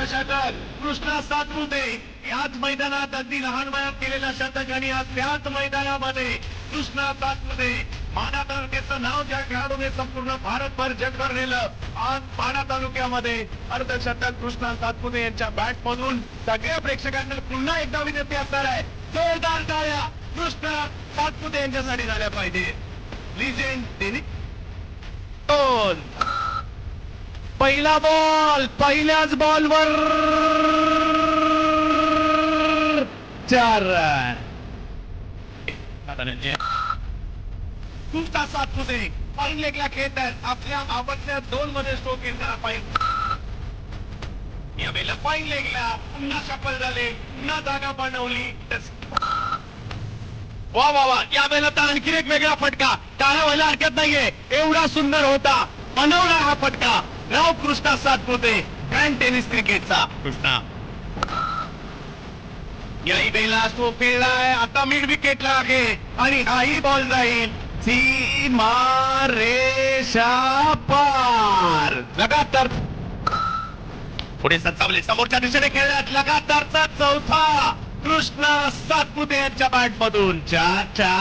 षटक कृष्णा सातपुते याच मैदानात अगदी लहान वयात केलेला षटक आणि आज त्याच मैदानामध्ये कृष्णा सातपुते माढा तालुक्याचं नाव ज्या खेळाडूने संपूर्ण भारतभर जगभर नेलं आज माढा तालुक्यामध्ये अर्धशतक कृष्णा सातपुते यांच्या बॅट मधून सगळ्या प्रेक्षकांना पुन्हा एकदा विनंती असणार आहे जोरदार टाळ्या कृष्णा सातपुते यांच्यासाठी झाल्या पाहिजे. लिजेंड त्यांनी दोन पहिला बॉल पहिल्याच बॉलवर 4 रन. कृष्णा सातपुते फाईन लेगला खेळतात आपल्या आवडत्या 2 मध्ये स्ट्रोक घेताना यावेळेला फाईन लेगला पुन्हा सफल झाले पुन्हा जागा बनवली. वा वा वा यावेळेला तर आणखी एक वेगळा फटका टाळा व्हायला हरकत नाहीये एवढा सुंदर होता बनवला हा फटका नाव कृष्णा सातपुते ग्रँड टेनिस क्रिकेटचा कृष्णा याही वेळेला तो खेळलाय आता मिड विकेटला आहे आणि हाही बॉल जाईल सीमा रेषा पार. लगातार पुढे सत्तावले समोरच्या दिशेने खेळण्यात लगातारचा 4था कृष्णा सातपुते यांच्या बॅट मधून 4